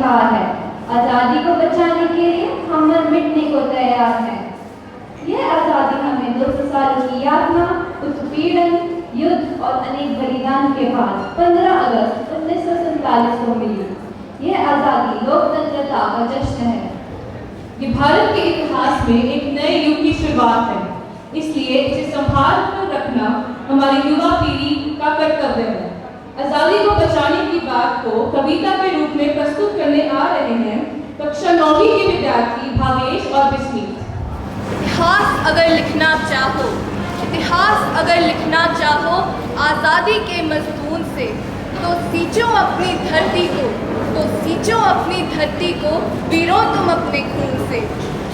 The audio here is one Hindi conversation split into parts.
अधिकार है। आज़ादी को बचाने के लिए हम मर मिटने को तैयार हैं। यह आज़ादी हमें 200 सालों की यातना, उत्पीड़न, युद्ध और अनेक बलिदान के बाद 15 अगस्त 1947 को मिली। यह आज़ादी लोकतंत्रता का जश्न है। ये भारत के इतिहास में एक नए युग की शुरुआत है, इसलिए इसे संभाल कर रखना हमारी युवा पीढ़ी का कर्तव्य है। आज़ादी को बचाने की बात को कविता के रूप में प्रस्तुत करने आ रहे हैं कक्षा 9वीं के विद्यार्थी भावेश और विस्मित। इतिहास अगर लिखना चाहो, इतिहास अगर लिखना चाहो आज़ादी के मज़मून से, तो सींचो अपनी धरती को, तो सींचो अपनी धरती को, वीरों तुम अपने खून से।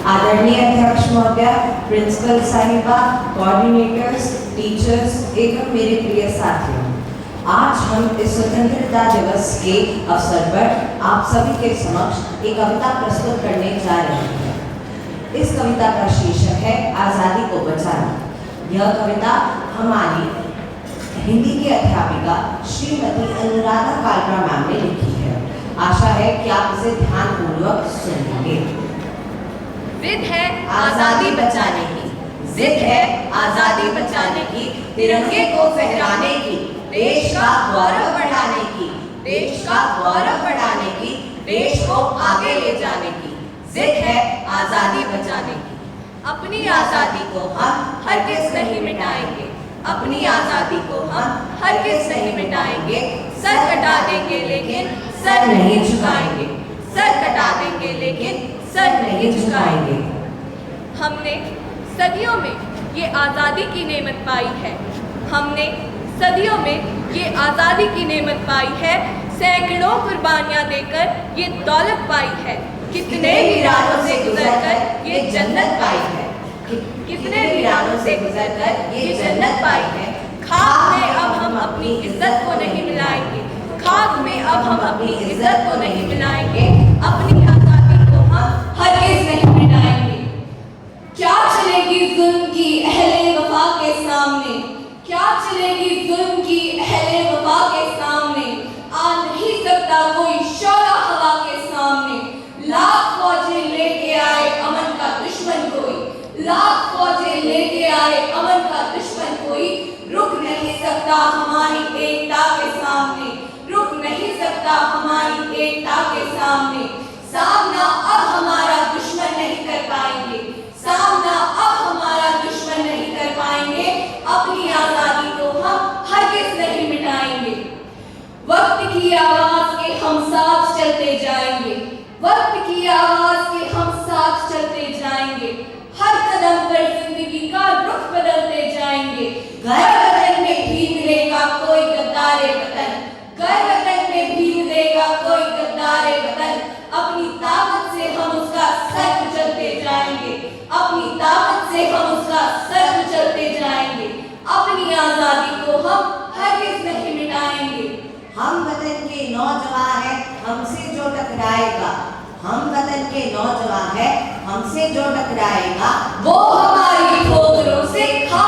आदरणीय अध्यक्ष महोदय, प्रिंसिपल साहिबा, कोऑर्डिनेटर्स, टीचर्स एवं मेरे प्रिय साथियों, आज हम इस स्वतंत्रता दिवस के अवसर पर आप सभी के समक्ष एक कविता प्रस्तुत करने जा रहे हैं। इस कविता का शीर्षक है आज़ादी को बचाना। यह कविता हमारी हिंदी की अध्यापिका श्रीमती अनुराधा कालरा मैम ने लिखी है। आशा है कि आप इसे ध्यानपूर्वक सुनेंगे। जिद है आज़ादी बचाने की, जिद है आज़ादी बचाने की, तिरंगे को फहराने की, देश का गौरव बढ़ाने की, देश का गौरव बढ़ाने की, देश को आगे ले जाने की, जिद है आज़ादी बचाने की। अपनी आज़ादी को हम हरगिज़ नहीं मिटाएंगे, अपनी आज़ादी को हम हरगिज़ नहीं मिटाएंगे। सर कटा देंगे लेकिन सर नहीं झुकाएंगे, सर कटा देंगे लेकिन सर नहीं झुकाएंगे। हमने सदियों में ये आज़ादी की नेमत पाई है, हमने सदियों में ये आज़ादी की नेमत पाई है। सैकड़ों कुर्बानियाँ देकर ये दौलत पाई है, कितने वीरानों से गुजरकर ये जन्नत पाई है, कितने वीरानों से गुजरकर ये जन्नत पाई है। खाक में अब हम अपनी इज्जत को नहीं मिलाएंगे, खाक में अब हम अपनी इज्जत को नहीं मिलाएंगे, अपनी आज़ादी को हम हरगिज़ नहीं मिटाएंगे। क्या चलेगी जुल्म की अहले वफा के सामने, क्या चलेगी जुल्म की अहले वफा के सामने, आ नहीं सकता कोई शौला हवा के सामने। लाख फौजें लेके आए अमन का दुश्मन कोई, लाख फौजें लेके आए अमन का दुश्मन कोई, रुक नहीं सकता हमारी एकता के सामने, रुक नहीं सकता हमारी एकता के सामने। सामना अब हमारा दुश्मन नहीं कर पाएंगे, सामना अब हमारा दुश्मन नहीं कर पाएंगे, अपनी आज़ादी को हम हरगिज़ नहीं मिटाएंगे। वक्त की आवाज़ के हम साथ चलते जाएंगे, वक्त की आवाज़ के हम साथ चलते जाएंगे, हर कदम पर जिंदगी का रुख बदलते जाएंगे। घर वतन में भी मिलेगा कोई गद्दारे वतन, घर वतन में भी मिलेगा कोई गद्दारे वतन, अपनी ताकत से हम उसका सर कुचलते जाएंगे, अपनी ताकत से हम उसका सर कुचलते जाएंगे, अपनी आज़ादी को हम हरगिज़ नहीं मिटाएंगे। हम वतन के नौजवान हैं, हमसे जो टकराएगा, हम वतन के नौजवान हैं, हमसे जो टकराएगा, वो हमारी ठोकरों से खा